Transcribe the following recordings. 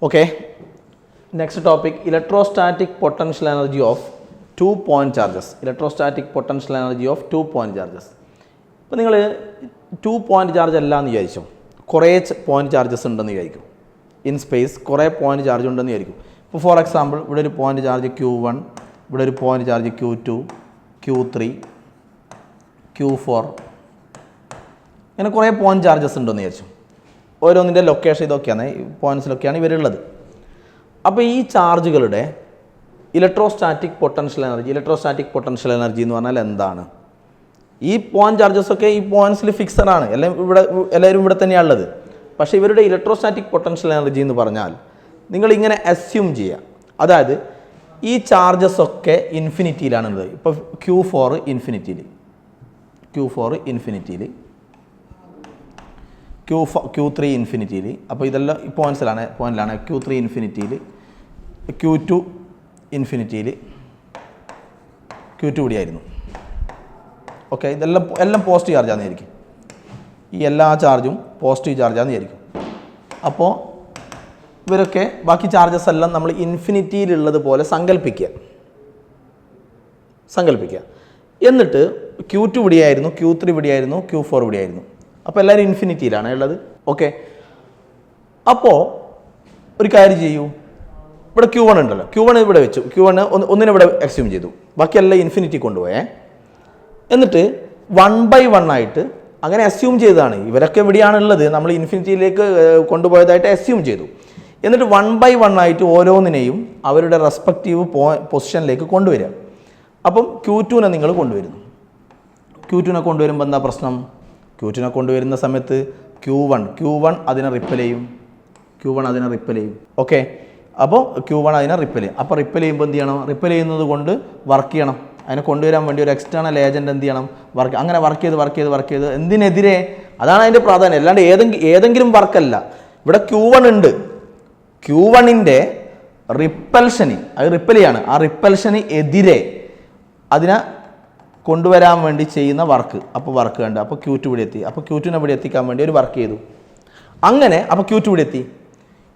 Okay, next topic, electrostatic potential energy of 2-point charges. Electrostatic potential energy of 2-point charges. ഇപ്പോൾ നിങ്ങൾ 2-point charge അല്ല എന്ന് വിചാരിച്ചു, കുറേ പോയിൻറ്റ് ചാർജസ് ഉണ്ടെന്ന് വിചാരിക്കും. ഇൻ സ്പേസ് കുറേ പോയിൻറ്റ് ചാർജ് ഉണ്ടെന്ന് വിചാരിക്കും. ഇപ്പോൾ ഫോർ എക്സാമ്പിൾ ഇവിടെ ഒരു പോയിൻറ്റ് ചാർജ് Q1, ഇവിടെ ഒരു point charge Q2, Q3, Q4, ഇങ്ങനെ കുറേ പോയിൻറ്റ് ചാർജസ് ഉണ്ടെന്ന് വിചാരിച്ചു. ഓരോന്നിൻ്റെ ലൊക്കേഷൻ ഇതൊക്കെയാണ്, പോയിൻറ്റ്സിലൊക്കെയാണ് ഇവരുള്ളത്. അപ്പോൾ ഈ ചാർജുകളുടെ ഇലക്ട്രോസ്റ്റാറ്റിക് പൊട്ടൻഷ്യൽ എനർജി എന്ന് പറഞ്ഞാൽ എന്താണ്? ഈ പോയിൻറ്റ് ചാർജസൊക്കെ ഈ പോയിൻറ്റ്സിൽ ഫിക്സഡ് ആണ്, എല്ലാവരും ഇവിടെ തന്നെയാണുള്ളത്. പക്ഷേ ഇവരുടെ ഇലക്ട്രോസ്റ്റാറ്റിക് പൊട്ടൻഷ്യൽ എനർജി എന്ന് പറഞ്ഞാൽ നിങ്ങളിങ്ങനെ അസ്യൂം ചെയ്യുക, അതായത് ഈ ചാർജസൊക്കെ ഇൻഫിനിറ്റിയിലാണുള്ളത്. ഇപ്പോൾ Q4 ഇൻഫിനിറ്റിയിൽ, Q3 ഇൻഫിനിറ്റിയിൽ, അപ്പോൾ ഇതെല്ലാം പോയിൻറ്റിലാണ് Q3 ഇൻഫിനിറ്റിയിൽ, Q2 ഇൻഫിനിറ്റിയിൽ, Q2 ഇവിടെയായിരുന്നു. ഓക്കെ, എല്ലാം പോസിറ്റീവ് ചാർജാണെന്ന് വിചാരിക്കും. ഈ എല്ലാ ചാർജും പോസിറ്റീവ് ചാർജാണെന്ന് വിചാരിക്കും. അപ്പോൾ ഇവരൊക്കെ ബാക്കി ചാർജസ് എല്ലാം നമ്മൾ ഇൻഫിനിറ്റിയിലുള്ളത് പോലെ സങ്കല്പിക്കുക. എന്നിട്ട് Q2 ഇവിടെയായിരുന്നു, Q3 ഇവിടെയായിരുന്നു, Q4 ഇവിടെയായിരുന്നു. അപ്പോൾ എല്ലാവരും ഇൻഫിനിറ്റിയിലാണ് ഉള്ളത്. ഓക്കെ, അപ്പോൾ ഒരു കാര്യം ചെയ്യൂ, ഇവിടെ Q1 ഉണ്ടല്ലോ, Q1 ഇവിടെ വെച്ചു, Q1 ഒന്നിനെ ഇവിടെ അസ്യൂം ചെയ്തു, ബാക്കിയെല്ലാം ഇൻഫിനിറ്റി കൊണ്ടുപോയേ. എന്നിട്ട് 1 by 1 ആയിട്ട് അങ്ങനെ അസ്യൂം ചെയ്തതാണ്. ഇവരൊക്കെ എവിടെയാണുള്ളത്, നമ്മൾ ഇൻഫിനിറ്റിയിലേക്ക് കൊണ്ടുപോയതായിട്ട് അസ്യൂം ചെയ്തു. എന്നിട്ട് 1 by 1 ആയിട്ട് ഓരോന്നിനെയും അവരുടെ റെസ്പെക്റ്റീവ് പൊസിഷനിലേക്ക് കൊണ്ടുവരിക. അപ്പം Q2നെ നിങ്ങൾ കൊണ്ടുവരുന്നു. Q2നെ കൊണ്ടുവരുമ്പോൾ എന്താ പ്രശ്നം? Q2നെ കൊണ്ടുവരുന്ന സമയത്ത് Q1 അതിനെ റിപ്പൽ ചെയ്യും. ഓക്കെ, അപ്പോൾ Q1 അതിനെ റിപ്പൽ ചെയ്യും. അപ്പോൾ റിപ്പൽ ചെയ്യുമ്പോൾ എന്ത് ചെയ്യണം? റിപ്പൽ ചെയ്യുന്നത് കൊണ്ട് വർക്ക് ചെയ്യണം. അതിനെ കൊണ്ടുവരാൻ വേണ്ടി ഒരു എക്സ്റ്റേണൽ ഏജൻറ്റ് എന്ത് ചെയ്യണം? അങ്ങനെ വർക്ക് ചെയ്ത് എന്തിനെതിരെ? അതാണ് അതിൻ്റെ പ്രാധാന്യം. അല്ലാണ്ട് ഏതെങ്കിലും വർക്കല്ല. ഇവിടെ Q1 ഉണ്ട്, Q1ൻ്റെ റിപ്പൽഷന്, അത് റിപ്പൽ ചെയ്യാണ്, ആ റിപ്പൽഷന് എതിരെ അതിനെ കൊണ്ടുവരാൻ വേണ്ടി ചെയ്യുന്ന വർക്ക്. അപ്പോൾ വർക്ക് കണ്ട്, അപ്പോൾ Q2 ഇവിടെ എത്തി. അപ്പോൾ Q2നെ ഇവിടെ എത്തിക്കാൻ വേണ്ടി ഒരു വർക്ക് ചെയ്തു. അങ്ങനെ അപ്പോൾ Q2 ഇവിടെ എത്തി.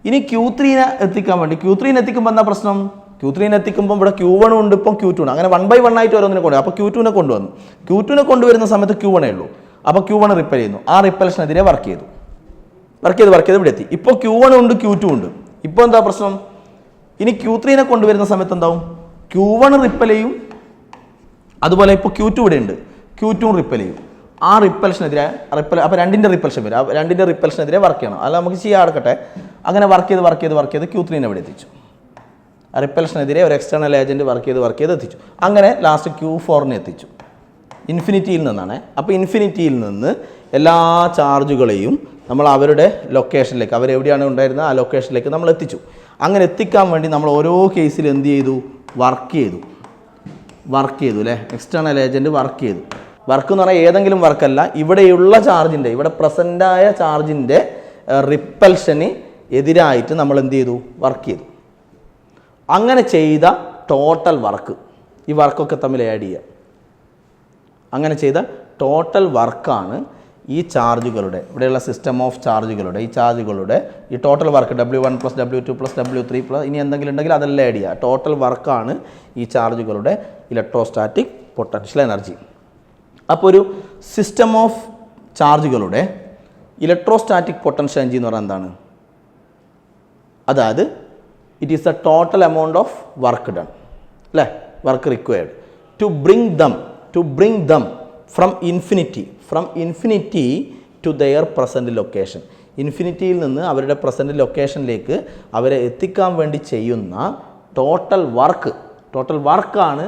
ഇനി Q3നെ എത്തിക്കാൻ വേണ്ടി, Q3നെ എത്തിക്കുമ്പോൾ എന്താ പ്രശ്നം? Q3നെ എത്തിക്കുമ്പോൾ ഇവിടെ Q1 ഉണ്ട്, ഇപ്പം Q2 ഉണ്ട്. അങ്ങനെ 1 by 1 ആയിട്ട് ഓരോന്നിനെ കൊണ്ടുവരും. അപ്പോൾ Q2നെ കൊണ്ടുവന്നു. Q2നെ കൊണ്ടുവരുന്ന സമയത്ത് Q1 ഉള്ളൂ. അപ്പോൾ Q1 റിപ്പൽ ചെയ്യുന്നു. ആ റിപ്പൽഷനെതിരെ വർക്ക് ചെയ്ത് ഇവിടെ എത്തി. ഇപ്പോൾ Q1 ഉണ്ട്, Q2 ഉണ്ട്. ഇപ്പോൾ എന്താ പ്രശ്നം? ഇനി Q3നെ കൊണ്ടുവരുന്ന സമയത്ത് എന്താവും? Q1 റിപ്പൽ ചെയ്യും, അതുപോലെ ഇപ്പോൾ Q2 ഇവിടെ ഉണ്ട്, Q2 റിപ്പൽ ചെയ്യും. ആ റിപ്പൽഷനെതിരെ അപ്പോൾ രണ്ടിൻ്റെ റിപ്പൽഷൻ വരും. ആ രണ്ടിൻ്റെ റിപ്പൽഷനെതിരെ വർക്ക് ചെയ്യണം. അല്ല നമുക്ക് ചെയ്യാൻ എടുക്കട്ടെ. അങ്ങനെ വർക്ക് ചെയ്ത് Q3നെ ഇവിടെ എത്തിച്ചു. ആ റിപ്പൽഷനെതിരെ ഒരു എക്സ്റ്റേണൽ ഏജൻറ്റ് വർക്ക് ചെയ്ത് എത്തിച്ചു. അങ്ങനെ ലാസ്റ്റ് Q4നെ എത്തിച്ചു, ഇൻഫിനിറ്റിയിൽ നിന്നാണ്. അപ്പോൾ ഇൻഫിനിറ്റിയിൽ നിന്ന് എല്ലാ ചാർജുകളെയും നമ്മൾ അവരുടെ ലൊക്കേഷനിലേക്ക്, അവരെവിടെയാണ് ഉണ്ടായിരുന്നത് ആ ലൊക്കേഷനിലേക്ക് നമ്മൾ എത്തിച്ചു. അങ്ങനെ എത്തിക്കാൻ വേണ്ടി നമ്മൾ ഓരോ കേസിൽ എന്ത് ചെയ്തു? വർക്ക് ചെയ്തു അല്ലേ? എക്സ്റ്റേണൽ ഏജൻറ്റ് വർക്ക് ചെയ്തു. വർക്ക് എന്ന് പറഞ്ഞാൽ ഏതെങ്കിലും വർക്കല്ല, ഇവിടെയുള്ള ചാർജിൻ്റെ, ഇവിടെ പ്രസൻ്റായ ചാർജിൻ്റെ റിപ്പൽഷന് എതിരായിട്ട് നമ്മൾ എന്ത് ചെയ്തു? വർക്ക് ചെയ്തു. അങ്ങനെ ചെയ്ത ടോട്ടൽ വർക്ക്, ഈ വർക്കൊക്കെ തമ്മിൽ ആഡ് ചെയ്യുക. അങ്ങനെ ചെയ്ത ടോട്ടൽ വർക്കാണ് ഈ ചാർജുകളുടെ, ഇവിടെയുള്ള സിസ്റ്റം ഓഫ് ചാർജുകളുടെ, ഈ total work W1 + W2 + W3 ഇനി എന്തെങ്കിലും ഉണ്ടെങ്കിൽ അതെല്ലാം ആഡ് ചെയ്യുക. ടോട്ടൽ വർക്കാണ് ഈ ചാർജുകളുടെ ഇലക്ട്രോസ്റ്റാറ്റിക് പൊട്ടൻഷ്യൽ എനർജി. അപ്പോൾ ഒരു സിസ്റ്റം ഓഫ് ചാർജുകളുടെ ഇലക്ട്രോസ്റ്റാറ്റിക് പൊട്ടൻഷ്യൽ എനർജി എന്ന് പറഞ്ഞാൽ എന്താണ്? അതായത് it is the total amount of work done, അല്ലേ? Work required to bring them from infinity to their present location. ഇൻഫിനിറ്റിയിൽ നിന്ന് അവരുടെ പ്രസൻറ്റ് ലൊക്കേഷനിലേക്ക് അവരെ എത്തിക്കാൻ വേണ്ടി ചെയ്യുന്ന ടോട്ടൽ വർക്കാണ്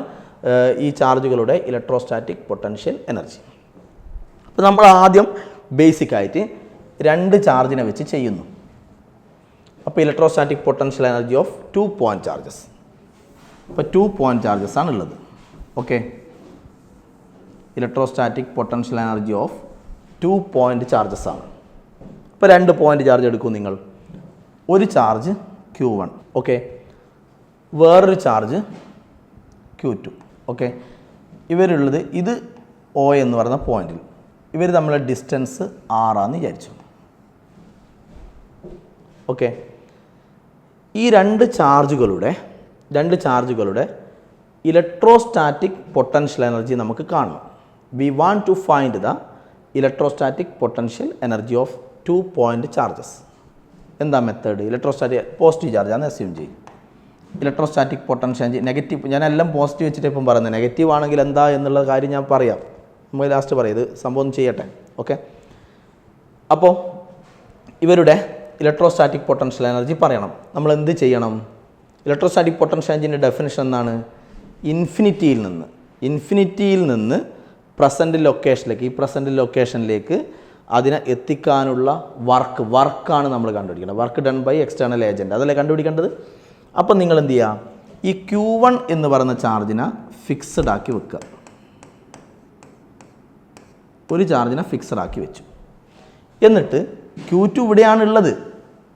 ഈ ചാർജുകളുടെ ഇലക്ട്രോസ്റ്റാറ്റിക് പൊട്ടൻഷ്യൽ എനർജി. അപ്പോൾ നമ്മൾ ആദ്യം ബേസിക്കായിട്ട് 2 ചാർജിനെ വെച്ച് ചെയ്യുന്നു. അപ്പോൾ electrostatic potential energy of 2-point charges. അപ്പോൾ 2-point ചാർജസ് ആണുള്ളത്. Okay, electrostatic potential energy of 2-point charges ആണ്. ഇപ്പോൾ 2 പോയിൻ്റ് ചാർജ് എടുക്കും നിങ്ങൾ. ഒരു ചാർജ് Q1, ഓക്കെ, വേറൊരു ചാർജ് Q2. ഓക്കെ, ഇവരുള്ളത് ഇത് O എന്ന് പറയുന്ന പോയിന്റിൽ, ഇവർ തമ്മിലുള്ള ഡിസ്റ്റൻസ് R ആണെന്ന് വിചാരിച്ചു. ഓക്കെ, ഈ രണ്ട് ചാർജുകളുടെ ഇലക്ട്രോസ്റ്റാറ്റിക് പൊട്ടൻഷ്യൽ എനർജി നമുക്ക് കാണണം. We want to find the electrostatic potential energy of 2 point charges. എന്താ മെത്തേഡ്? ഇലക്ട്രോസ്റ്റാറ്റിക് പോസിറ്റീവ് ചാർജാണെന്ന് അസ്യൂം ചെയ്യും. ഇലക്ട്രോസ്റ്റാറ്റിക് പൊട്ടൻഷ്യൽ നെഗറ്റീവ്, ഞാനെല്ലാം പോസിറ്റീവ് വെച്ചിട്ട് ഇപ്പം പറയുന്നത്. നെഗറ്റീവ് ആണെങ്കിൽ എന്താ എന്നുള്ള കാര്യം ഞാൻ പറയാം, നമ്മൾ ലാസ്റ്റ് പറയാം. ഇത് സംഭവം ചെയ്യട്ടെ. ഓക്കെ, അപ്പോൾ ഇവരുടെ ഇലക്ട്രോസ്റ്റാറ്റിക് പൊട്ടൻഷ്യൽ എനർജി പറയണം. നമ്മൾ എന്ത് ചെയ്യണം? ഇലക്ട്രോസ്റ്റാറ്റിക് പൊട്ടൻഷ്യൽ എനർജിൻ്റെ ഡെഫിനിഷൻ എന്താണ്? ഇൻഫിനിറ്റിയിൽ നിന്ന് പ്രസൻറ്റ് ലൊക്കേഷനിലേക്ക് അതിനെ എത്തിക്കാനുള്ള വർക്കാണ് നമ്മൾ കണ്ടുപിടിക്കുന്നത്. Work done by external agent, അതല്ലേ കണ്ടുപിടിക്കേണ്ടത്. അപ്പം നിങ്ങൾ എന്ത് ചെയ്യുക? ഈ Q1 എന്ന് പറയുന്ന ചാർജിനെ ഫിക്സഡ് ആക്കി വെക്കുക. ഒരു ചാർജിനെ ഫിക്സഡ് ആക്കി വെച്ചു. എന്നിട്ട് Q2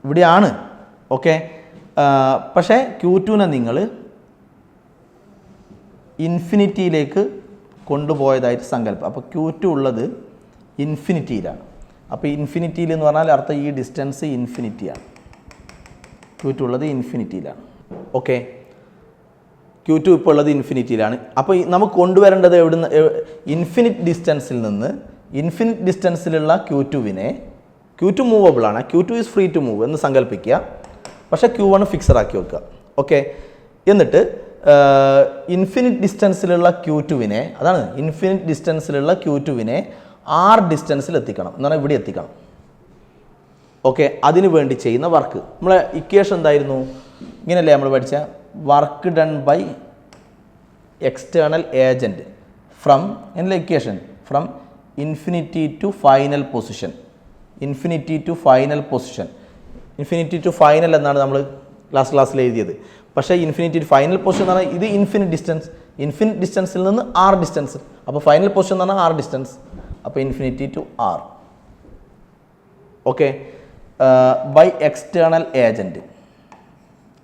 ഇവിടെയാണ്. ഓക്കെ, പക്ഷേ Q2നെ നിങ്ങൾ ഇൻഫിനിറ്റിയിലേക്ക് കൊണ്ടുപോയതായിട്ട് സങ്കല്പം. അപ്പോൾ Q2 ഉള്ളത് ഇൻഫിനിറ്റിയിലാണ്. അപ്പോൾ ഇൻഫിനിറ്റിയിൽ എന്ന് പറഞ്ഞാൽ അർത്ഥം ഈ ഡിസ്റ്റൻസ് ഇൻഫിനിറ്റിയാണ്. Q2 ഉള്ളത് ഇൻഫിനിറ്റിയിലാണ്. ഓക്കെ, Q2 ഇപ്പോൾ ഉള്ളത് ഇൻഫിനിറ്റിയിലാണ്. അപ്പോൾ നമുക്ക് കൊണ്ടുവരേണ്ടത് എവിടുന്ന്? ഇൻഫിനിറ്റ് ഡിസ്റ്റൻസിലുള്ള Q2വിനെ, Q2 മൂവബിൾ ആണ്, Q2 is free to move എന്ന് സങ്കല്പിക്കുക. പക്ഷേ Q1 ഫിക്സഡ് ആക്കി വെക്കുക. ഓക്കെ, എന്നിട്ട് ഇൻഫിനിറ്റ് ഡിസ്റ്റൻസിലുള്ള Q2വിനെ R ഡിസ്റ്റൻസിൽ എത്തിക്കണം, എന്ന് പറഞ്ഞാൽ ഇവിടെ എത്തിക്കണം. ഓക്കെ, അതിനു വേണ്ടി ചെയ്യുന്ന വർക്ക്, നമ്മളെ ഇക്വേഷൻ എന്തായിരുന്നു? ഇങ്ങനെയല്ലേ നമ്മൾ പഠിച്ച? Work done by external agent from equation from infinity to final position. Infinity to final എന്നാണ് നമ്മൾ ക്ലാസ്സിൽ എഴുതിയത്. പക്ഷേ ഇൻഫിനിറ്റി ടു ഫൈനൽ പൊസിഷൻ എന്ന് പറഞ്ഞാൽ ഇത് ഇൻഫിനിറ്റ് ഡിസ്റ്റൻസിൽ നിന്ന് R ഡിസ്റ്റൻസ്. അപ്പോൾ ഫൈനൽ പൊസിഷൻ എന്ന് പറഞ്ഞാൽ R ഡിസ്റ്റൻസ്. അപ്പോൾ infinity to R. Okay, by external agent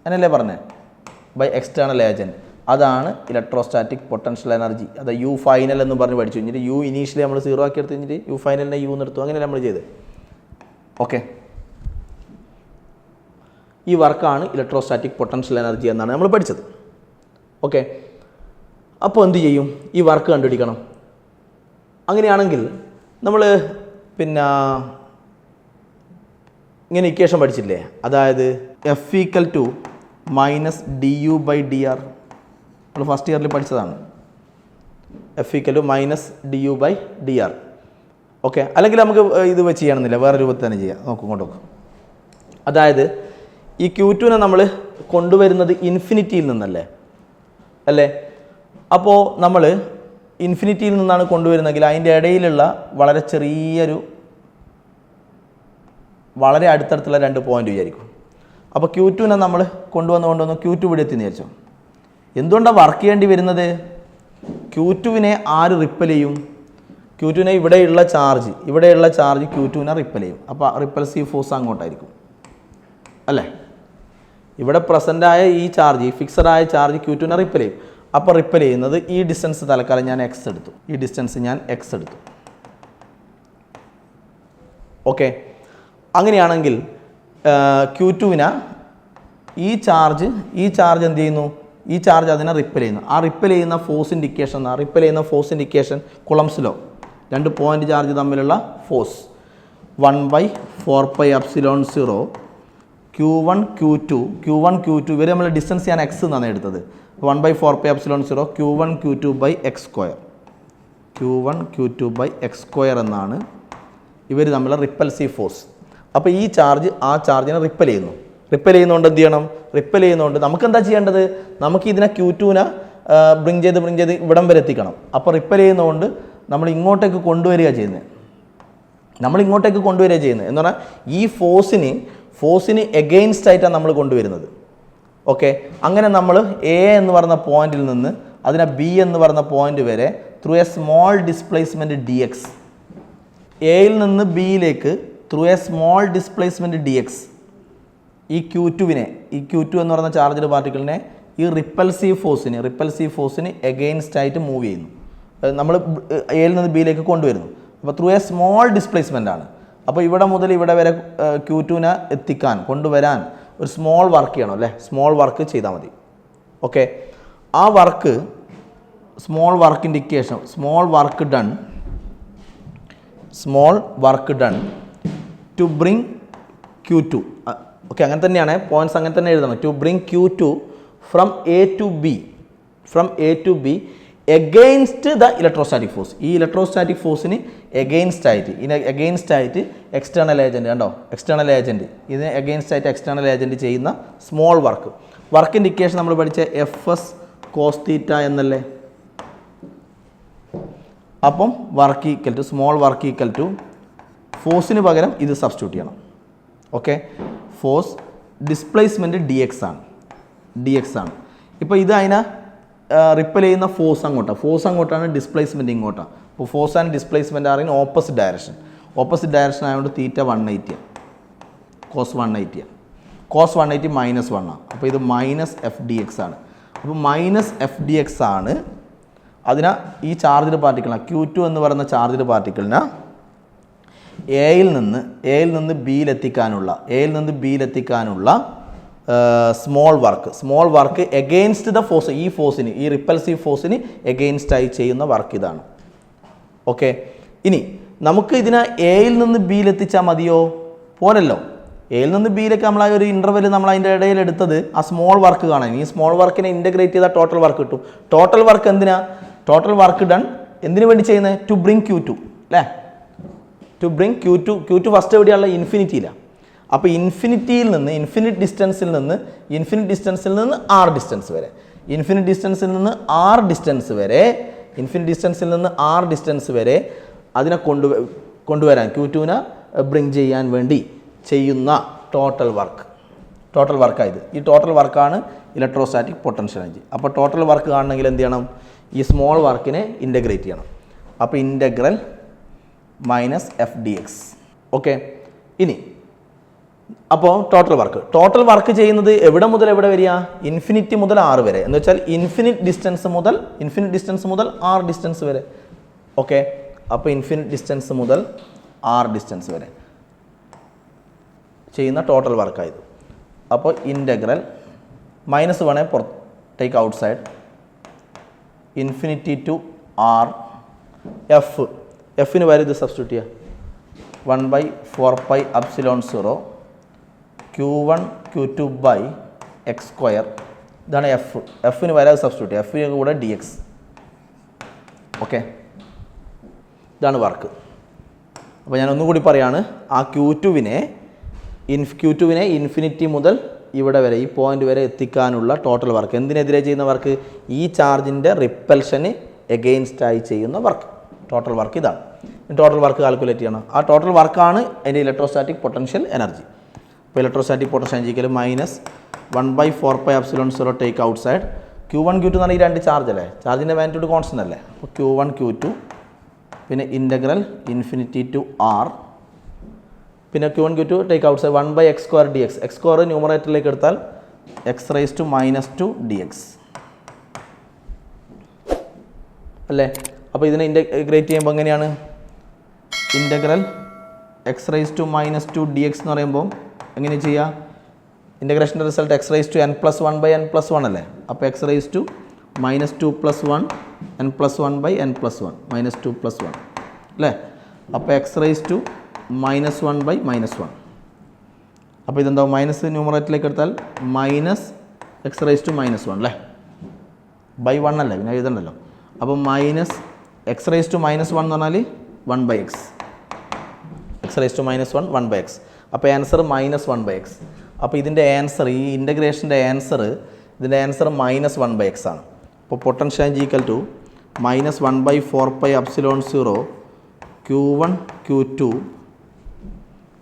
അങ്ങനെയല്ലേ പറഞ്ഞത്? By external agent. അതാണ് ഇലക്ട്രോസ്റ്റാറ്റിക് പൊട്ടൻഷ്യൽ എനർജി. അത് U ഫൈനൽ എന്ന് പറഞ്ഞ് പഠിച്ചു. കഴിഞ്ഞിട്ട് U ഇനീഷ്യലി നമ്മൾ 0 ആക്കി എടുത്ത് കഴിഞ്ഞിട്ട് U ഫൈനലിനെ U നിർത്തും. അങ്ങനെ നമ്മൾ ചെയ്ത്. ഓക്കെ, ഈ വർക്കാണ് ഇലക്ട്രോസ്റ്റാറ്റിക് പൊട്ടൻഷ്യൽ എനർജി എന്നാണ് നമ്മൾ പഠിച്ചത്. ഓക്കെ, അപ്പോൾ എന്ത് ചെയ്യും? ഈ വർക്ക് കണ്ടുപിടിക്കണം. അങ്ങനെയാണെങ്കിൽ നമ്മൾ ഇങ്ങനെ ഇക്വേഷൻ പഠിച്ചില്ലേ? അതായത് F = -du/dr. നമ്മൾ ഫസ്റ്റ് ഇയറിൽ പഠിച്ചതാണ്. F = -du/dr. ഓക്കെ, അല്ലെങ്കിൽ നമുക്ക് ഇത് വെച്ച് ചെയ്യണമെന്നില്ല, വേറെ രൂപത്തിൽ തന്നെ ചെയ്യാം. നോക്കും. അതായത് ഈ Q2നെ നമ്മൾ കൊണ്ടുവരുന്നത് ഇൻഫിനിറ്റിയിൽ നിന്നല്ലേ? അപ്പോൾ നമ്മൾ ഇൻഫിനിറ്റിയിൽ നിന്നാണ് കൊണ്ടുവരുന്നതെങ്കിൽ അതിൻ്റെ ഇടയിലുള്ള വളരെ അടുത്തടുത്തുള്ള 2 പോയിന്റ് വിചാരിക്കും. അപ്പോൾ Q2നെ നമ്മൾ കൊണ്ടുവന്ന് Q2 ഇവിടെ എത്തി വിചാരിച്ചോ. എന്തുകൊണ്ടാണ് വർക്ക് ചെയ്യേണ്ടി വരുന്നത്? Q2വിനെ ആര് റിപ്പൽ ചെയ്യും? Q2നെ ഇവിടെയുള്ള ചാർജ് Q2നെ റിപ്പൽ ചെയ്യും. അപ്പോൾ റിപ്പൽസീവ് ഫോഴ്സ് അങ്ങോട്ടായിരിക്കും അല്ലേ? ഇവിടെ പ്രസൻ്റായ ഈ ചാർജ്, ഫിക്സഡ് ആയ ചാർജ് Q2നെ റിപ്പൽ ചെയ്യും. അപ്പോൾ റിപ്പൽ ചെയ്യുന്നത് ഈ ഡിസ്റ്റൻസ് തൽക്കാലം ഞാൻ X എടുത്തു. ഓക്കെ, അങ്ങനെയാണെങ്കിൽ Q2വിനെ ഈ ചാർജ് എന്ത് ചെയ്യുന്നു? ഈ ചാർജ് അതിനെ റിപ്പൽ ചെയ്യുന്നു. ആ റിപ്പൽ ചെയ്യുന്ന ഫോഴ്സിൻ്റെ equation Coulomb's law. 2 point charge തമ്മിലുള്ള ഫോഴ്സ് 1/4πε0 Q1 Q2 ഇവരെ നമ്മൾ ഡിസ്റ്റൻസ് ഞാൻ X എന്നാണ് എടുത്തത്. 1/4πε0 Q1 Q2/x². എന്നാണ് ഇവർ തമ്മിലുള്ള റിപ്പൽസീവ് ഫോഴ്സ്. അപ്പോൾ ഈ ചാർജ് ആ ചാർജിനെ റിപ്പൽ ചെയ്യുന്നതുകൊണ്ട് എന്ത് ചെയ്യണം? നമുക്ക് എന്താ ചെയ്യേണ്ടത്? നമുക്ക് ഇതിനെ Q2നെ ബ്രിങ് ചെയ്ത് ഇവിടം വരെ എത്തിക്കണം. അപ്പോൾ റിപ്പൽ ചെയ്യുന്നതുകൊണ്ട് നമ്മൾ ഇങ്ങോട്ടേക്ക് കൊണ്ടുവരിക ചെയ്യുന്നത്. എന്ന് പറഞ്ഞാൽ ഈ ഫോഴ്സിന് എഗെയിൻസ്റ്റ് ആയിട്ടാണ് നമ്മൾ കൊണ്ടുവരുന്നത്. ഓക്കെ, അങ്ങനെ നമ്മൾ A എന്ന് പറയുന്ന പോയിന്റിൽ നിന്ന് അതിനെ B എന്ന് പറയുന്ന പോയിന്റ് വരെ through a small displacement dx, എയിൽ നിന്ന് ബിയിലേക്ക് through a small displacement dx ഈ Q2 എന്ന് പറയുന്ന ചാർജ്ഡ് പാർട്ടിക്കിളിനെ ഈ റിപ്പൽസീവ് ഫോഴ്സിന് എഗെയിൻസ്റ്റ് ആയിട്ട് മൂവ് ചെയ്യുന്നു. നമ്മൾ എയിൽ നിന്ന് ബിയിലേക്ക് കൊണ്ടുവരുന്നു. അപ്പോൾ ത്രൂ എ സ്മോൾ ഡിസ്പ്ലേസ്മെൻ്റ് ആണ്. അപ്പോൾ ഇവിടെ മുതൽ ഇവിടെ വരെ Q2നെ കൊണ്ടുവരാൻ ഒരു സ്മോൾ വർക്ക് ചെയ്യണം അല്ലേ, സ്മോൾ വർക്ക് ചെയ്താൽ മതി. ഓക്കെ, ആ വർക്ക് സ്മോൾ വർക്കിൻ്റെ equation small work done to bring Q2. Okay, അങ്ങനെ തന്നെയാണ് പോയിന്റ്സ്, അങ്ങനെ തന്നെ എഴുതണം. To bring Q2 from A to B against the electrostatic force. ഈ ഇലക്ട്രോസ്റ്റാറ്റിക് ഫോഴ്സിന് എഗെയിൻസ്റ്റ് ആയിട്ട് എക്സ്റ്റേണൽ ഏജൻറ്റ് കണ്ടോ, എക്സ്റ്റേണൽ ഏജൻറ്റ്, ഇതിന് എഗെയിൻസ്റ്റ് ആയിട്ട് എക്സ്റ്റേണൽ ഏജൻറ്റ് ചെയ്യുന്ന സ്മോൾ വർക്കിൻ്റെ ഇക്വേഷൻ നമ്മൾ പഠിച്ച FS cos θ എന്നല്ലേ. അപ്പം work equal to small work equal to ഫോഴ്സിന് പകരം ഇത് സബ്സ്റ്റിറ്റ്യൂട്ട് ചെയ്യണം. Okay, force displacement D X ആണ്. ഇപ്പോൾ ഇത് അതിനെ റിപ്പൽ ചെയ്യുന്ന ഫോഴ്സ് അങ്ങോട്ടാണ്, ഡിസ്പ്ലേസ്മെൻറ്റ് ഇങ്ങോട്ടാണ്. അപ്പോൾ ഫോഴ്സ് ആൻഡ് ഡിസ്പ്ലേസ്മെൻറ്റ് ആറിന് ഓപ്പോസിറ്റ് ഡയറക്ഷൻ ആയതുകൊണ്ട് തീറ്റ 180 cos 180 -1 ആണ്. അപ്പോൾ ഇത് -FdX ആണ്. അപ്പോൾ -FdX ആണ്. അതിന് ഈ ചാർജ്ഡ് പാർട്ടിക്കിളിനെ Q2 എന്ന് പറയുന്ന ചാർജ്ഡ് പാർട്ടിക്കിളിനെ എയിൽ നിന്ന് ബിയിലെത്തിക്കാനുള്ള small work against the force, ഈ റിപ്പൽസീവ് ഫോഴ്സിന് എഗെയിൻസ്റ്റ് ആയി ചെയ്യുന്ന വർക്ക് ഇതാണ്. ഓക്കെ, ഇനി നമുക്ക് ഇതിനെ എയിൽ നിന്ന് ബിയിലെത്തിച്ചാൽ മതിയോ? പോരല്ലോ. എയിൽ നിന്ന് ബിയിലേക്ക് നമ്മൾ ആ ഒരു ഇൻ്റർവെൽ നമ്മൾ അതിൻ്റെ ഇടയിൽ എടുത്തത് ആ സ്മോൾ വർക്ക് കാണാൻ. ഈ സ്മോൾ വർക്കിനെ ഇൻ്റഗ്രേറ്റ് ചെയ്താൽ ടോട്ടൽ വർക്ക് കിട്ടും. ടോട്ടൽ വർക്ക് ഡൺ എന്തിനു വേണ്ടി ചെയ്യുന്നത്? ടു ബ്രിങ് Q2 അല്ലേ, ടു ബ്രിങ് Q2 ഫസ്റ്റ് എവിടെയുള്ള ഇൻഫിനിറ്റിയിലാണ്. അപ്പോൾ ഇൻഫിനിറ്റ് ഡിസ്റ്റൻസിൽ നിന്ന് R ഡിസ്റ്റൻസ് വരെ അതിനെ കൊണ്ടുവരാൻ Q2നെ ബ്രിങ് ചെയ്യാൻ വേണ്ടി ചെയ്യുന്ന ടോട്ടൽ വർക്കായത്. ഈ ടോട്ടൽ വർക്കാണ് ഇലക്ട്രോസ്റ്റാറ്റിക് പൊട്ടൻഷ്യൽ എനർജി. അപ്പോൾ ടോട്ടൽ വർക്ക് കാണണമെങ്കിൽ എന്ത് ചെയ്യണം? ഈ സ്മോൾ വർക്കിനെ ഇൻ്റഗ്രേറ്റ് ചെയ്യണം. അപ്പോൾ ഇൻ്റഗ്രൽ -FdX. ഓക്കെ, ഇനി അപ്പോൾ ടോട്ടൽ വർക്ക് ചെയ്യുന്നത് എവിടെ മുതൽ എവിടെ വരിക? ഇൻഫിനിറ്റി മുതൽ R വരെ, എന്ന് വെച്ചാൽ ഇൻഫിനിറ്റ് ഡിസ്റ്റൻസ് മുതൽ R ഡിസ്റ്റൻസ് വരെ. ഓക്കെ, അപ്പോൾ ഇൻഫിനിറ്റ് ഡിസ്റ്റൻസ് മുതൽ R ഡിസ്റ്റൻസ് വരെ ചെയ്യുന്ന ടോട്ടൽ വർക്കായത്. അപ്പോൾ ഇൻ്റഗ്രൽ -1 പുറത്ത് take outside, infinity to R എഫിന് വരെ ഇത് സബ്സ്റ്റിറ്റ്യൂട്ട് ചെയ്യുക. 1/4πε0 Q1 Q2 x². ഇതാണ് എഫിന് വരെ സബ്സ്റ്റിറ്റ്യൂട്ട് ചെയ്യുക. എഫിന് കൂടെ dx. ഓക്കെ, ഇതാണ് വർക്ക്. അപ്പോൾ ഞാൻ ഒന്നുകൂടി പറയാണ്, ആ Q2വിനെ ഇൻഫിനിറ്റി മുതൽ ഇവിടെ വരെ, ഈ പോയിന്റ് വരെ എത്തിക്കാനുള്ള ടോട്ടൽ വർക്ക്. എന്തിനെതിരെ ചെയ്യുന്ന വർക്ക്? ഈ ചാർജിൻ്റെ റിപ്പൽഷന് എഗെയിൻസ്റ്റ് ആയി ചെയ്യുന്ന വർക്ക്. ടോട്ടൽ വർക്ക് ഇതാണ്. ടോട്ടൽ വർക്ക് കാൽക്കുലേറ്റ് ചെയ്യണം. ആ ടോട്ടൽ വർക്കാണ് അതിൻ്റെ ഇലക്ട്രോസ്റ്റാറ്റിക് പൊട്ടൻഷ്യൽ എനർജി. അപ്പോൾ ഇലക്ട്രോസ്റ്റാറ്റിക് പൊട്ടൻഷ്യൽ എനർജിക്കൽ -1/4πε0 take outside. Q1 Q2 എന്ന് പറഞ്ഞാൽ ഈ രണ്ട് ചാർജ് അല്ലേ, ചാർജിൻ്റെ മാഗ്നിറ്റ്യൂഡ് കോൺസ്റ്റൻ്റ് അല്ലേ. അപ്പോൾ Q1 Q2 പിന്നെ ഇൻ്റഗ്രൽ ഇൻഫിനിറ്റി ടു R, പിന്നെ Q1 Q2 take out side 1/x² dx. x² ന്യൂമറേറ്ററിലേക്ക് എടുത്താൽ x⁻² dx അല്ലേ. അപ്പോൾ ഇതിനെ ഇൻ്റഗ്രേറ്റ് ചെയ്യുമ്പോൾ എങ്ങനെയാണ്? ഇൻ്റഗ്രൽ x⁻² dx എന്ന് പറയുമ്പോൾ എങ്ങനെ ചെയ്യുക? ഇൻ്റഗ്രേഷൻ്റെ റിസൾട്ട് x⁻n+1/n+1 അല്ലേ. അപ്പോൾ x⁻² -2+1 n+1/n+1 -2+1 അല്ലേ. അപ്പോൾ x⁻⁻1/-1. അപ്പോൾ ഇതെന്താവും? മൈനസ് ന്യൂമറേറ്ററിലേക്ക് എടുത്താൽ -x⁻⁻1 അല്ലേ, /1 അല്ലേ, പിന്നെ എഴുതണ്ടല്ലോ. അപ്പോൾ -x⁻⁻1 എന്ന് പറഞ്ഞാൽ 1/x, x⁻1 1/x. അപ്പോൾ ആൻസർ -1/x. അപ്പോൾ ഇതിൻ്റെ ആൻസർ, ഈ ഇൻ്റഗ്രേഷൻ്റെ ആൻസർ, ഇതിൻ്റെ ആൻസർ -1/x ആണ്. അപ്പോൾ potential energy equal to -1/4πε0 Q1 Q2.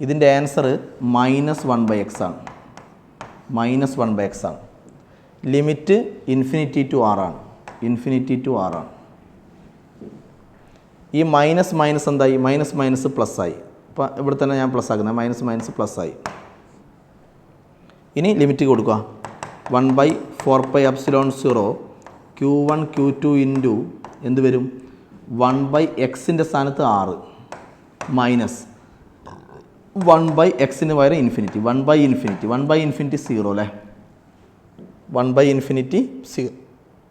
ഇതിൻ്റെ ആൻസർ -1/x ആണ്. ലിമിറ്റ് ഇൻഫിനിറ്റി ടു R ആണ്. ഈ മൈനസ് എന്തായി? മൈനസ് പ്ലസ് ആയി. അപ്പോൾ ഇവിടെ തന്നെ ഞാൻ പ്ലസ് ആക്കുന്നത്, മൈനസ് പ്ലസ് ആയി. ഇനി ലിമിറ്റ് കൊടുക്കുക. 1/4πε0 Q1 Q2 ഇൻറ്റു എന്ത് വരും? 1/xൻ്റെ സ്ഥാനത്ത് R മൈനസ് 1/xന് പകരം ഇൻഫിനിറ്റി 1/∞ 0 അല്ലേ 1/∞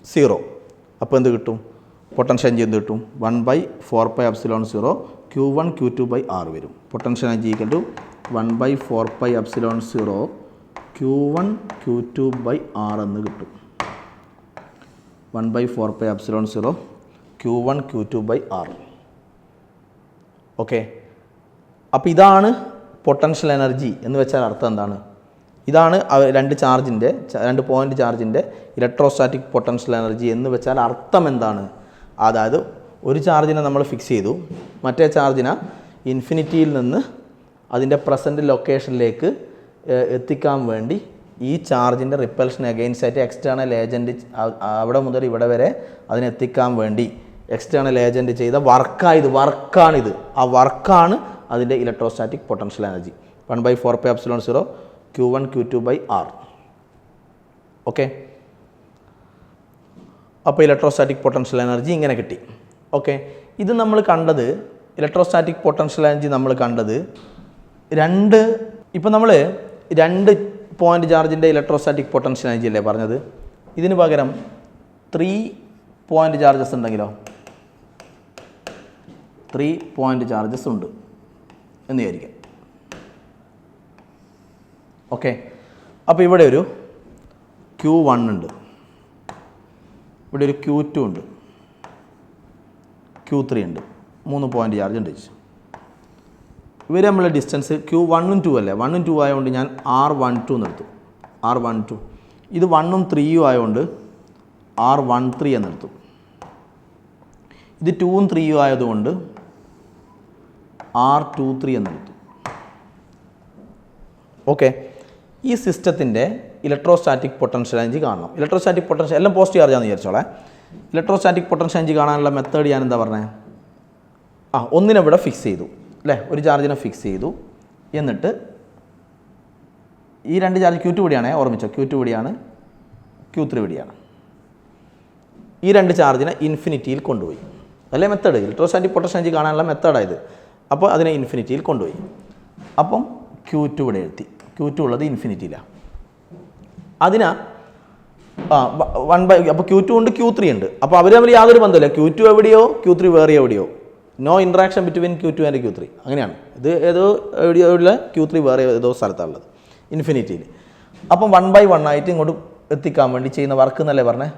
0 അപ്പോൾ എന്ത് കിട്ടും പൊട്ടൻഷ്യൽ എനർജി എന്ത് കിട്ടും 1/4πε0 Q1 Q2/R വരും potential energy equal to 1/4πε0 Q1 Q2/R എന്ന് കിട്ടും 1/4πε0 Q1 Q2/R ഓക്കെ അപ്പോൾ ഇതാണ് പൊട്ടൻഷ്യൽ എനർജി എന്ന് വെച്ചാൽ അർത്ഥം എന്താണ് ഇതാണ് രണ്ട് പോയിൻ്റ് ചാർജിൻ്റെ ഇലക്ട്രോസ്റ്റാറ്റിക് പൊട്ടൻഷ്യൽ എനർജി എന്ന് വെച്ചാൽ അർത്ഥം എന്താണ് അതായത് ഒരു ചാർജിനെ നമ്മൾ ഫിക്സ് ചെയ്തു മറ്റേ ചാർജിനെ ഇൻഫിനിറ്റിയിൽ നിന്ന് അതിൻ്റെ പ്രസൻറ്റ് ലൊക്കേഷനിലേക്ക് എത്തിക്കാൻ വേണ്ടി ഈ ചാർജിൻ്റെ റിപ്പൽഷൻ അഗെയിൻസ്റ്റ് ആയിട്ട് എക്സ്റ്റേണൽ ഏജൻറ്റ് അവിടെ മുതൽ ഇവിടെ വരെ അതിനെത്തിക്കാൻ വേണ്ടി എക്സ്റ്റേണൽ ഏജൻറ്റ് ചെയ്ത വർക്കാണിത് ആ വർക്കാണ് അതിൻ്റെ electrostatic potential energy 1/4πε0 Q1 Q2/R okay അപ്പോൾ ഇലക്ട്രോസ്റ്റാറ്റിക് പൊട്ടൻഷ്യൽ എനർജി ഇങ്ങനെ കിട്ടി ഓക്കെ ഇത് നമ്മൾ കണ്ടത് ഇലക്ട്രോസ്റ്റാറ്റിക് പൊട്ടൻഷ്യൽ എനർജി നമ്മൾ കണ്ടത് ഇപ്പോൾ നമ്മൾ 2 പോയിൻ്റ് ചാർജിൻ്റെ ഇലക്ട്രോസ്റ്റാറ്റിക് പൊട്ടൻഷ്യൽ എനർജി അല്ലേ പറഞ്ഞത് ഇതിന് പകരം 3 പോയിൻ്റ് ചാർജസ് ഉണ്ടെങ്കിലോ 3 പോയിൻ്റ് ചാർജസ് ഉണ്ട് എന്ന് വിചാരിക്കാം ഓക്കെ അപ്പോൾ ഇവിടെ ഒരു Q1 ഉണ്ട് ഇവിടെ ഒരു Q2 ഉണ്ട് Q3 ഉണ്ട് 3 പോയിൻ്റ് ചാർജ് ഉണ്ട് ഇവർ നമ്മളെ ഡിസ്റ്റൻസ് Q1ഉം 2 അല്ലേ 1ഉം 2 ആയതുകൊണ്ട് ഞാൻ R12 എന്നെടുത്തു R12 ഇത് 1ഉം 3ഉം ആയതുകൊണ്ട് R13 എന്നെടുത്തു ഇത് 2ഉം 3ഉം ആയതുകൊണ്ട് R23 എന്നെടുത്തു ഓക്കെ ഈ സിസ്റ്റത്തിൻ്റെ ഇലക്ട്രോസ്റ്റാറ്റിക് പൊട്ടൻഷ്യൽ എനർജി കാണണം ഇലക്ട്രോസ്റ്റാറ്റിക് പൊട്ടൻഷ്യൽ എല്ലാം പോസിറ്റീവ് ചാർജാണെന്ന് വിചാരിച്ചോളെ ഇലക്ട്രോസ്റ്റാറ്റിക് പൊട്ടൻഷ്യൽ എനർജി കാണാനുള്ള മെത്തേഡ് ഞാൻ എന്താ പറഞ്ഞത് ഒന്നിനെ ഇവിടെ ഫിക്സ് ചെയ്തു അല്ലേ ഒരു ചാർജിനെ ഫിക്സ് ചെയ്തു എന്നിട്ട് ഈ 2 ചാർജ് Q2 ഇവിടെയാണ് ഓർമ്മിച്ചോ Q2 ഇവിടെയാണ് Q3 ഇവിടെയാണ് ഈ 2 ചാർജിനെ ഇൻഫിനിറ്റിയിൽ കൊണ്ടുപോയി അല്ലേ മെത്തേഡ് ഇലക്ട്രോസ്റ്റാറ്റിക് പൊട്ടൻഷ്യൽ എനർജി കാണാനുള്ള മെത്തേഡായത് അപ്പോൾ അതിനെ ഇൻഫിനിറ്റിയിൽ കൊണ്ടുപോയി അപ്പം Q2 ഇവിടെ എഴുതി Q2 ഉള്ളത് ഇൻഫിനിറ്റിയിലാണ് അതിനാ അപ്പോൾ Q2 ഉണ്ട് Q3 ഉണ്ട് അപ്പോൾ അവർ തമ്മിൽ യാതൊരു ബന്ധമില്ല Q2 എവിടെയോ Q3 വേറെ എവിടെയോ no interaction between Q2 and Q3 അങ്ങനെയാണ് ഇത് ഏതോ എവിടെയോ ഉള്ള Q3 വേറെ ഏതോ സ്ഥലത്താണുള്ളത് ഇൻഫിനിറ്റിയിൽ അപ്പം 1/1 ആയിട്ട് ഇങ്ങോട്ട് എത്തിക്കാൻ വേണ്ടി ചെയ്യുന്ന വർക്ക് എന്നല്ലേ പറഞ്ഞേ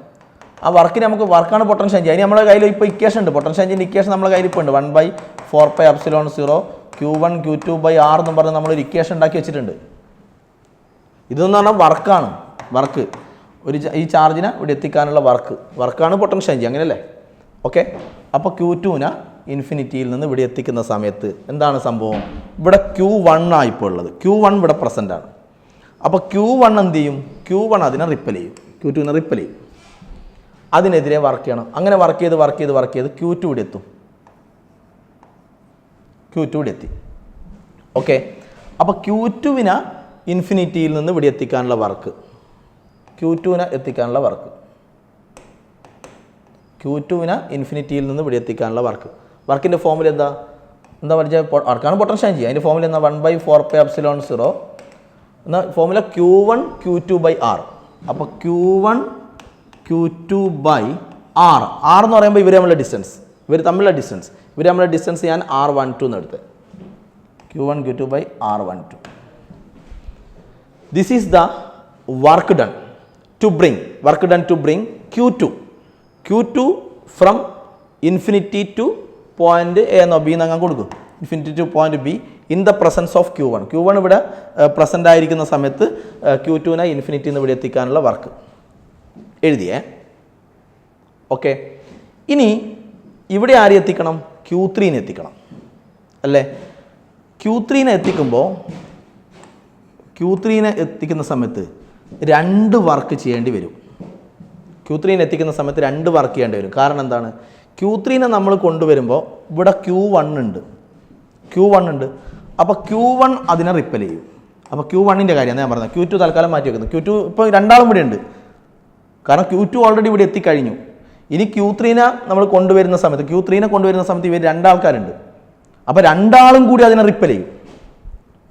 ആ വർക്കിന് നമുക്ക് വർക്കാണ് പൊട്ടൻഷ്യൽ എനർജി അതിന് നമ്മുടെ കയ്യിൽ ഇപ്പോൾ ഇക്വേഷൻ ഉണ്ട് പൊട്ടൻഷ്യൽ എനർജിൻ്റെ ഇക്വേഷൻ നമ്മുടെ കയ്യിൽ ഇപ്പോൾ ഉണ്ട് 1/4πε0 Q1 Q2/R എന്ന് പറഞ്ഞ് നമ്മളൊരു ഇക്വേഷൻ ഉണ്ടാക്കി വെച്ചിട്ടുണ്ട് ഇതെന്ന് പറഞ്ഞാൽ വർക്ക് ഈ ചാർജിനെ ഇവിടെ എത്തിക്കാനുള്ള വർക്കാണ് പൊട്ടൻഷ്യൽ എനർജി അങ്ങനെയല്ലേ ഓക്കെ അപ്പോൾ Q2നെ ഇൻഫിനിറ്റിയിൽ നിന്ന് ഇവിടെ എത്തിക്കുന്ന സമയത്ത് എന്താണ് സംഭവം ഇവിടെ Q1 ആയിപ്പോൾ ഉള്ളത് Q1 ഇവിടെ പ്രസൻ്റ് ആണ് അപ്പോൾ Q1 എന്ത് ചെയ്യും Q1 അതിനെ റിപ്പൽ ചെയ്യും Q2നെ റിപ്പൽ ചെയ്യും അതിനെതിരെ വർക്ക് ചെയ്യണം അങ്ങനെ വർക്ക് ചെയ്ത് Q2 ഇവിടെ എത്തും Q2 ഇവിടെ എത്തി ഓക്കെ അപ്പോൾ Q2വിനെ ഇൻഫിനിറ്റിയിൽ നിന്ന് ഇവിടെ എത്തിക്കാനുള്ള വർക്ക് Q2വിനെ എത്തിക്കാനുള്ള വർക്കിൻ്റെ ഫോമുല എന്താ പറഞ്ഞാൽ വർക്കാണ് പൊട്ടൻഷ്യൽ എനർജി അതിൻ്റെ ഫോമുല എന്താ 1/4πε0 എന്നാൽ ഫോമുല Q1 Q2/R അപ്പോൾ Q1 Q2/R എന്ന് പറയുമ്പോൾ ഇവർ തമ്മിലുള്ള ഡിസ്റ്റൻസ് ഞാൻ R12 എന്ന് എടുത്തത് Q1 Q2/R12 this is the work done to bring Q2 from infinity to point A എന്നോ ബി എന്നങ്ങ് കൊടുക്കും infinity to point B in the presence of Q1 ഇവിടെ പ്രസൻ്റ് ആയിരിക്കുന്ന സമയത്ത് Q2നെ ഇൻഫിനിറ്റിയിൽ നിന്ന് ഇവിടെ എത്തിക്കാനുള്ള വർക്ക് എഴുതിയേ ഓക്കെ ഇനി ഇവിടെ ആരെ എത്തിക്കണം Q3നെ എത്തിക്കണം അല്ലേ Q3നെ എത്തിക്കുന്ന സമയത്ത് 2 വർക്ക് ചെയ്യേണ്ടി വരും Q3നെ എത്തിക്കുന്ന സമയത്ത് 2 വർക്ക് ചെയ്യേണ്ടി വരും കാരണം എന്താണ് Q3നെ നമ്മൾ കൊണ്ടുവരുമ്പോൾ ഇവിടെ Q1 ഉണ്ട് അപ്പോൾ Q1 അതിനെ റിപ്പൽ ചെയ്യും അപ്പോൾ Q1ൻ്റെ കാര്യമാണ് ഞാൻ പറഞ്ഞത് Q2 തൽക്കാലം മാറ്റി വെക്കുന്നത് Q2 ഇപ്പോൾ 2 ഇവിടെ ഉണ്ട് കാരണം Q2 ഓൾറെഡി ഇവിടെ എത്തിക്കഴിഞ്ഞു ഇനി Q3നെ കൊണ്ടുവരുന്ന സമയത്ത് ഇവർ 2 ആൾക്കാരുണ്ട് അപ്പോൾ 2 ആളും കൂടി അതിനെ റിപ്പൽ ചെയ്യും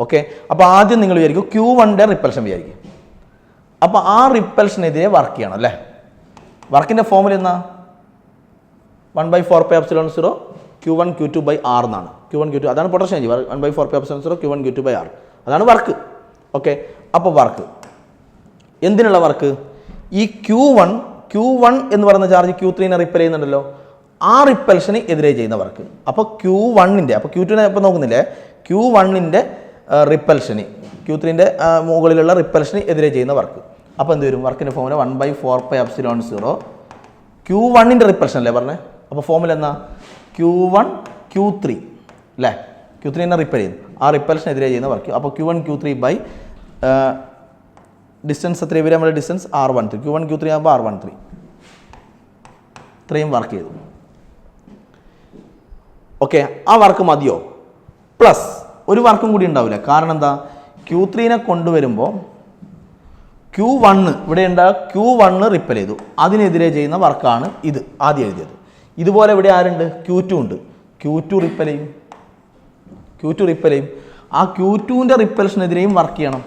ഓക്കെ, അപ്പോൾ ആദ്യം നിങ്ങൾ വിചാരിക്കും Q1 റിപ്പൽഷൻ വിചാരിക്കും. അപ്പോൾ ആ റിപ്പൽഷനെതിരെ വർക്ക് ചെയ്യണം അല്ലേ. വർക്കിൻ്റെ ഫോമുല എന്നാ 1/4πε0 Q1 Q2/R എന്നാണ്. Q1 Q2 അതാണ് പൊട്ടൻഷ്യൽ എനർജി. 1/4πε0 Q1 Q2/R അതാണ് വർക്ക്. ഓക്കെ, അപ്പോൾ വർക്ക് എന്തിനുള്ള വർക്ക്? ഈ Q1 എന്ന് പറയുന്ന ചാർജ് Q3 റിപ്പൽ ചെയ്യുന്നുണ്ടല്ലോ, ആ റിപ്പൽഷന് എതിരെ ചെയ്യുന്ന വർക്ക്. അപ്പോൾ Q1 അപ്പോൾ Q2 ഇപ്പോൾ നോക്കുന്നില്ലേ, Q1 റിപ്പൽഷന് Q3 മുകളിലുള്ള റിപ്പൽഷന് എതിരെ ചെയ്യുന്ന വർക്ക്. അപ്പോൾ എന്ത് വരും? വർക്കിൻ്റെ ഫോമുല 1/4πε0 Q1 റിപ്പൽഷൻ അല്ലേ പറഞ്ഞത്. അപ്പോൾ ഫോമുല എന്നാ Q1 Q3 അല്ലേ, Q3 റിപ്പൽ ചെയ്യുന്നു, ആ റിപ്പൽഷനെതിരെ ചെയ്യുന്ന വർക്ക്. അപ്പോൾ Q1 Q3 ഡിസ്റ്റൻസ് എത്ര വരും? നമ്മുടെ ഡിസ്റ്റൻസ് R13. Q1 Q3 ആകുമ്പോൾ R13 ഇത്രയും വർക്ക് ചെയ്തു. ഓക്കെ, ആ വർക്ക് മതിയോ? പ്ലസ് ഒരു വർക്കും കൂടി ഉണ്ടാവില്ല. കാരണം എന്താ? Q3 കൊണ്ടുവരുമ്പോൾ Q1 ഇവിടെ ഉണ്ടാ Q1 റിപ്പൽ ചെയ്തു, അതിനെതിരെ ചെയ്യുന്ന വർക്കാണ് ഇത് ആദ്യം എഴുതിയത്. ഇതുപോലെ ഇവിടെ ആരുണ്ട്? Q2 ഉണ്ട്. Q2 റിപ്പൽ ചെയ്യും. ആ Q2 റിപ്പൽഷനെതിരെയും വർക്ക് ചെയ്യണം.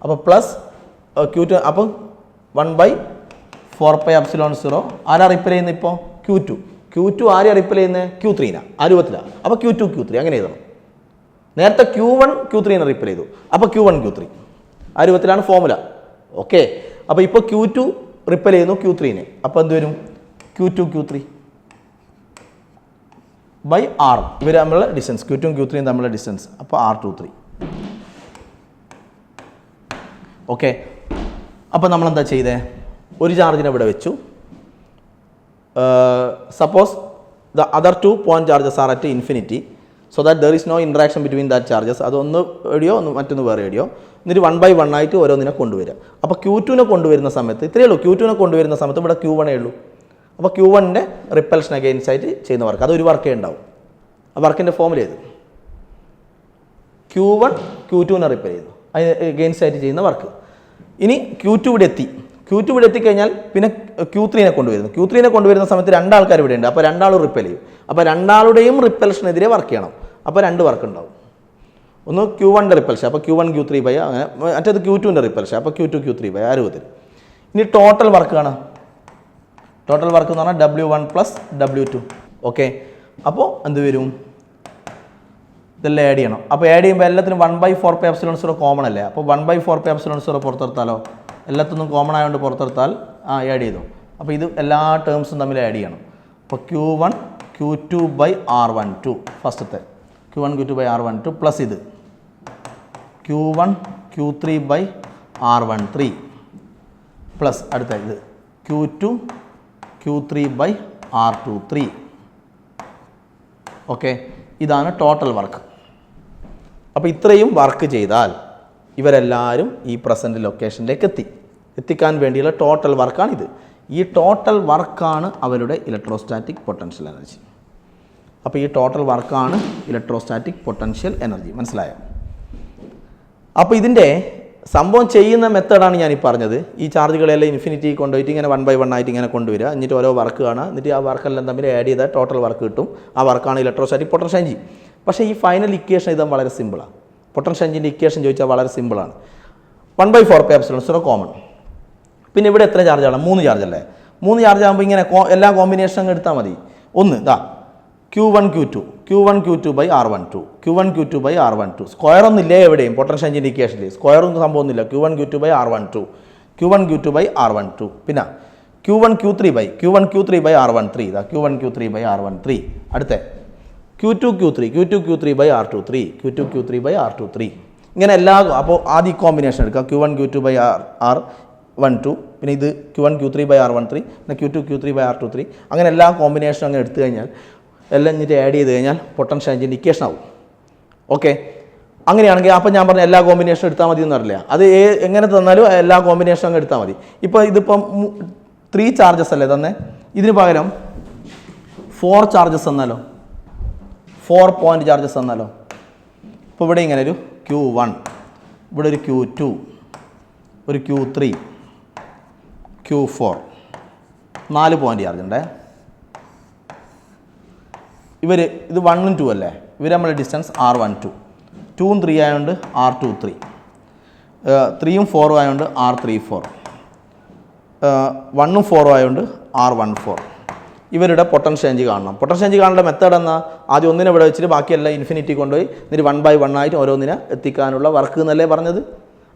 അപ്പോൾ പ്ലസ് Q2, അപ്പം 1/4πε0 ആരാ റിപ്പൽ ചെയ്യുന്നത്? ഇപ്പോൾ Q2 ആരെയാ റിപ്പൽ ചെയ്യുന്നത്? Q3 ആ രൂപത്തിലാണ്. അപ്പോൾ Q2 അങ്ങനെ എഴുതണം. നേരത്തെ Q1 Q3 റിപ്പൽ ചെയ്തു, അപ്പോൾ Q1 Q3 ആ രൂപത്തിലാണ് ഫോമുല. ഓക്കെ, അപ്പോൾ ഇപ്പോൾ Q2 റിപ്പൽ ചെയ്യുന്നു Q3, അപ്പോൾ എന്ത് വരും? Q2 Q3/R ഇവർ തമ്മിലുള്ള ഡിസ്റ്റൻസ്, Q2 Q3 തമ്മിലുള്ള ഡിസ്റ്റൻസ്, അപ്പോൾ R23. ഓക്കെ, അപ്പോൾ നമ്മളെന്താ ചെയ്തേ? ഒരു ചാർജിനെ ഇവിടെ വെച്ചു. Suppose the other 2 point charges are at infinity, so that there is no interaction between that charges. അതൊന്ന് എവിടെയോ മറ്റൊന്ന് വേറെ എവിടെയോ, എന്നിട്ട് 1/1 ആയിട്ട് ഓരോന്നിനെ കൊണ്ടുവരിക. അപ്പോൾ Q2 കൊണ്ടുവരുന്ന സമയത്ത് ഇത്രയേ ഉള്ളൂ. Q2 കൊണ്ടുവരുന്ന സമയത്ത് ഇവിടെ Q1 ഉള്ളൂ. അപ്പോൾ Q1 റിപ്പൽഷൻ അഗെയിൻസ്റ്റ് ആയിട്ട് ചെയ്യുന്ന വർക്ക്, അതൊരു വർക്കേ ഉണ്ടാവും. ആ വർക്കിൻ്റെ ഫോമുല ചെയ്തു Q1 Q2 റിപ്പൽ ചെയ്തു, അതിന് അഗെയിൻസ്റ്റ് ആയിട്ട് ചെയ്യുന്ന വർക്ക്. ഇനി Q2 ഇവിടെ എത്തിക്കഴിഞ്ഞാൽ പിന്നെ Q3 കൊണ്ടുവരുന്ന സമയത്ത് രണ്ടാൾക്കാർ ഇവിടെ ഉണ്ട്. അപ്പോൾ രണ്ടാളും റിപ്പൽ ചെയ്യും. അപ്പോൾ രണ്ടാളുടെയും റിപ്പൽഷനെതിരെ വർക്ക് ചെയ്യണം. അപ്പോൾ രണ്ട് വർക്ക് ഉണ്ടാവും. ഒന്ന് Q1 റിപ്പൽഷൻ, അപ്പോൾ Q1 Q3 അങ്ങനെ, മറ്റേത് Q2 റിപ്പൽഷൻ, അപ്പോൾ Q2 Q3 ആ രൂപത്തിൽ. ഇനി ടോട്ടൽ വർക്ക് ആണ്. ടോട്ടൽ വർക്ക് എന്ന് പറഞ്ഞാൽ W1 + W2. ഓക്കെ, അപ്പോൾ എന്ത് വരും? ഇതെല്ലാം ആഡ് ചെയ്യണം. അപ്പോൾ ആഡ് ചെയ്യുമ്പോൾ എല്ലാത്തിനും 1/4πε0 കോമൺ അല്ലേ. അപ്പോൾ 1/4πε0 പുറത്തെടുത്താലോ? എല്ലാത്തിനും കോമൺ ആയതുകൊണ്ട് പുറത്തെടുത്താൽ ആഡ് ചെയ്തു. അപ്പോൾ ഇത് എല്ലാ ടേംസും തമ്മിൽ ആഡ് ചെയ്യണം. അപ്പോൾ Q1 Q2/R12 ഫസ്റ്റത്തെ Q1 Q2/R12 പ്ലസ് ഇത് Q1 Q3/R13 പ്ലസ് അടുത്ത ഇത് Q2 Q3/R23. ഓക്കെ, ഇതാണ് ടോട്ടൽ വർക്ക്. അപ്പോൾ ഇത്രയും വർക്ക് ചെയ്താൽ ഇവരെല്ലാവരും ഈ പ്രസൻറ്റ് ലൊക്കേഷനിലേക്ക് എത്തിക്കാൻ വേണ്ടിയുള്ള ടോട്ടൽ വർക്കാണിത്. ഈ ടോട്ടൽ വർക്കാണ് അവരുടെ ഇലക്ട്രോസ്റ്റാറ്റിക് പൊട്ടൻഷ്യൽ എനർജി. അപ്പോൾ ഈ ടോട്ടൽ വർക്കാണ് ഇലക്ട്രോസ്റ്റാറ്റിക് പൊട്ടൻഷ്യൽ എനർജി. മനസ്സിലായോ? അപ്പോൾ ഇതിൻ്റെ സംഭവം ചെയ്യുന്ന മെത്തേഡാണ് ഞാൻ ഈ പറഞ്ഞത്. ഈ ചാർജുകളെല്ലാം ഇൻഫിനിറ്റി കൊണ്ടുപോയിട്ട് ഇങ്ങനെ 1/1 ആയിട്ട് ഇങ്ങനെ കൊണ്ടുവരിക, എന്നിട്ട് ഓരോ വർക്ക് കാണുക, എന്നിട്ട് ആ വർക്കെല്ലാം തമ്മിൽ ആഡ് ചെയ്താൽ ടോട്ടൽ വർക്ക് കിട്ടും. ആ വർക്കാണ് ഇലക്ട്രോസ്റ്റാറ്റിക് പൊട്ടൻഷ്യൽ എനർജി. പക്ഷേ ഈ ഫൈനൽ ഇക്വേഷൻ എഴുതാൻ വളരെ സിമ്പിളാണ്. പൊട്ടൻഷ്യൽ എനർജിൻ്റെ ഇക്വേഷൻ ചോദിച്ചാൽ വളരെ സിമ്പിളാണ്. 1/4πε0 കോമൺ. പിന്നെ ഇവിടെ എത്ര ചാർജാണ്? 3 ചാർജല്ലേ. 3 ചാർജ് ആകുമ്പോൾ ഇങ്ങനെ എല്ലാ കോമ്പിനേഷനും എടുത്താൽ മതി. ഒന്ന് ഇതാ Q1 Q2/R12 Q1 Q2/R12 square ഒന്നുമില്ലേ എവിടെയും പൊട്ടൻഷ്യൽ എനർജിൻ്റെ ഇക്വേഷനിൽ സ്ക്വയറൊന്നും സംഭവമൊന്നുമില്ല. Q1 Q2/R12 Q1 Q2/R12 പിന്നെ Q1 Q3/R13 ഇതാ Q1 Q3/R13 അടുത്ത Q2 Q3/R23 Q2 Q3/R23 ഇങ്ങനെ എല്ലാ. അപ്പോൾ ആദ്യം കോമ്പിനേഷൻ എടുക്കുക. Q1 Q2/R12 പിന്നെ ഇത് Q1 Q3/R13 പിന്നെ Q2 Q3/R23 അങ്ങനെ എല്ലാ കോമ്പിനേഷനും അങ്ങനെ എടുത്തു കഴിഞ്ഞാൽ എല്ലാം എന്നിട്ട് ആഡ് ചെയ്ത് കഴിഞ്ഞാൽ പൊട്ടൻഷ്യൽ എനർജിൻ്റെ ഇക്വേഷൻ ആവും. ഓക്കെ, അങ്ങനെയാണെങ്കിൽ അപ്പോൾ ഞാൻ പറഞ്ഞ എല്ലാ കോമ്പിനേഷനും എടുത്താൽ മതി എന്നറിയില്ല. അത് എങ്ങനെ തന്നാലും എല്ലാ കോമ്പിനേഷനും അങ്ങ് എടുത്താൽ മതി. ഇപ്പോൾ ഇതിപ്പം 3 ചാർജസ് അല്ലേ തന്നെ, ഇതിന് പകരം 4 ചാർജസ് തന്നാലോ, 4 പോയിന്റ് ചാർജസ് തന്നാലോ. ഇപ്പോൾ ഇവിടെ ഇങ്ങനെ ഒരു Q1, ഇവിടെ ഒരു Q2, ഒരു Q3, Q4 4 പോയിന്റ് ചാർജ് ഉണ്ടേ. ഇത് 1 ഉം 2 അല്ലേ, ഇവർ നമ്മളെ ഡിസ്റ്റൻസ് R12. 2ഉം 3 ആയതുകൊണ്ട് R23, 3ഉം 4ഉം ആയതുകൊണ്ട് R34, 1ഉം 4ഉം ആയതുകൊണ്ട് R14. ഇവരുടെ പൊട്ടൻഷ്യൽ ചേഞ്ച് കാണണം. പൊട്ടൻഷ്യൽ ചേഞ്ച് കാണേണ്ട മെത്തേഡ് എന്നാൽ ആദ്യം ഒന്നിനെ ഇവിടെ വെച്ചിട്ട് ബാക്കിയെല്ലാം ഇൻഫിനിറ്റി കൊണ്ടുപോയി എന്നിട്ട് 1 by 1 ആയിട്ട് ഓരോന്നിനെ എത്തിക്കാനുള്ള വർക്ക് എന്നല്ലേ പറഞ്ഞത്.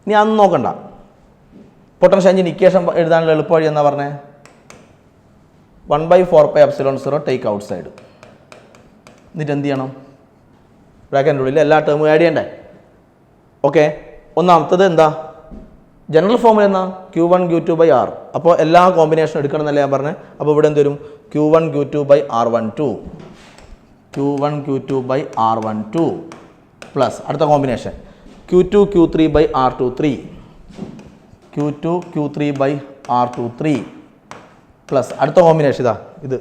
ഇനി അന്ന് നോക്കണ്ട. പൊട്ടൻഷ്യൽ ചേഞ്ചിന് ഇക്വേഷൻ എഴുതാനുള്ള എളുപ്പ വഴി എന്നാ പറഞ്ഞത് 1 by 4πε0 ടേക്ക് ഔട്ട് സൈഡ്. എന്നിട്ട് എന്ത് ചെയ്യണം? ബ്രാക്കറ്റിൻ്റെ ഉള്ളിൽ എല്ലാ ടേമും ആഡ് ചെയ്യണ്ടേ? ഓക്കെ. ഒന്നാമത്തത് എന്താ? ജനറൽ ഫോമിൽ എന്നാ Q1 Q2 by R. അപ്പോൾ എല്ലാ കോമ്പിനേഷനും എടുക്കണം എന്നല്ലേ ഞാൻ പറഞ്ഞത്. അപ്പോൾ ഇവിടെ എന്ത് വരും? Q1 Q2 by R12, Q1 Q2 by R12 plus അടുത്ത combination Q2 Q3 by R23, Q2 Q3 by R23 plus അടുത്ത കോമ്പിനേഷൻ ഇതാ ഇത്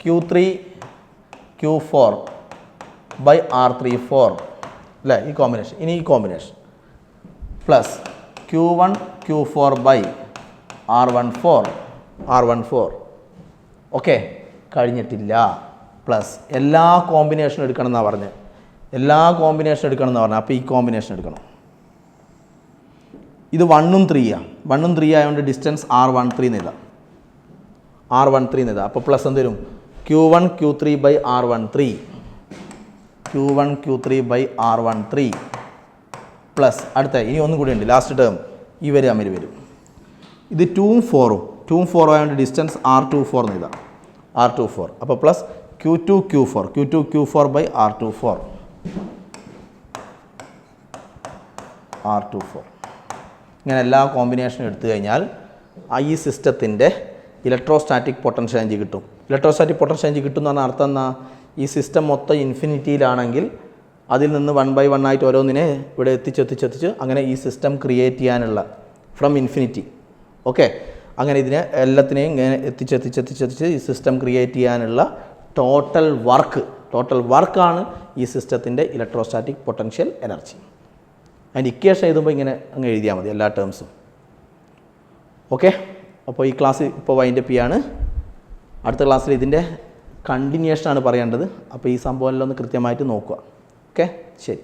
Q3 Q4 by R34 അല്ലേ? ഈ കോമ്പിനേഷൻ. ഇനി ഈ combination plus Q1 Q4 by R14. Okay, കഴിഞ്ഞിട്ടില്ല. Plus എല്ലാ കോമ്പിനേഷനും എടുക്കണം എന്നാണ് പറഞ്ഞത്. എല്ലാ കോമ്പിനേഷൻ എടുക്കണം എന്ന് പറഞ്ഞാൽ അപ്പോൾ ഈ കോമ്പിനേഷൻ എടുക്കണം. ഇത് 1ഉം 3ആണ്. 1ഉം 3 ആയതുകൊണ്ട് ഡിസ്റ്റൻസ് R13 എഴുതാം. R13 എഴുതാം. അപ്പോൾ പ്ലസ് എന്ത് വരും? Q1 Q3 by R13, Q1 Q3 by R13 plus അടുത്ത ഇനി ഒന്നും കൂടി ഉണ്ട് ലാസ്റ്റ് ടേം ഇവർ തമ്മിൽ വരും. ഇത് 2ഉം 4ഉം ആയതുകൊണ്ട് ഡിസ്റ്റൻസ് R24 എന്ന് എഴുതാം. R24 അപ്പോൾ plus Q2 Q4 by R24. ഇങ്ങനെ എല്ലാ കോമ്പിനേഷനും എടുത്തു കഴിഞ്ഞാൽ ഈ സിസ്റ്റത്തിൻ്റെ ഇലക്ട്രോസ്റ്റാറ്റിക് പൊട്ടൻഷ്യൽ ചേഞ്ച് കിട്ടും. ഇലക്ട്രോസ്റ്റാറ്റിക് പൊട്ടൻഷ്യൽ ചേഞ്ച് കിട്ടും എന്ന് പറഞ്ഞാൽ അർത്ഥം എന്നാ? ഈ സിസ്റ്റം മൊത്തം ഇൻഫിനിറ്റിയിലാണെങ്കിൽ അതിൽ നിന്ന് 1 by 1 ആയിട്ട് ഓരോന്നിനെ ഇവിടെ എത്തിച്ച് അങ്ങനെ ഈ സിസ്റ്റം ക്രിയേറ്റ് ചെയ്യാനുള്ള ഫ്രം ഇൻഫിനിറ്റി. ഓക്കെ, അങ്ങനെ ഇതിനെ എല്ലാത്തിനെയും ഇങ്ങനെ എത്തിച്ച് ഈ സിസ്റ്റം ക്രിയേറ്റ് ചെയ്യാനുള്ള ടോട്ടൽ വർക്കാണ് ഈ സിസ്റ്റത്തിൻ്റെ ഇലക്ട്രോസ്റ്റാറ്റിക് പൊട്ടൻഷ്യൽ എനർജി. അതിൻ്റെ ഇക്വേഷൻ എഴുതുമ്പോൾ ഇങ്ങനെ അങ്ങ് എഴുതിയാൽ മതി എല്ലാ ടേംസും. ഓക്കെ, അപ്പോൾ ഈ ക്ലാസ് ഇപ്പോൾ വൈൻഡപ്പ് ചെയ്യാണ്. അടുത്ത ക്ലാസ്സിൽ ഇതിൻ്റെ കണ്ടിന്യൂഷനാണ് പറയേണ്ടത്. അപ്പോൾ ഈ സംഭവം എല്ലാം ഒന്ന് കൃത്യമായിട്ട് നോക്കുക. ഓക്കെ, ശരി.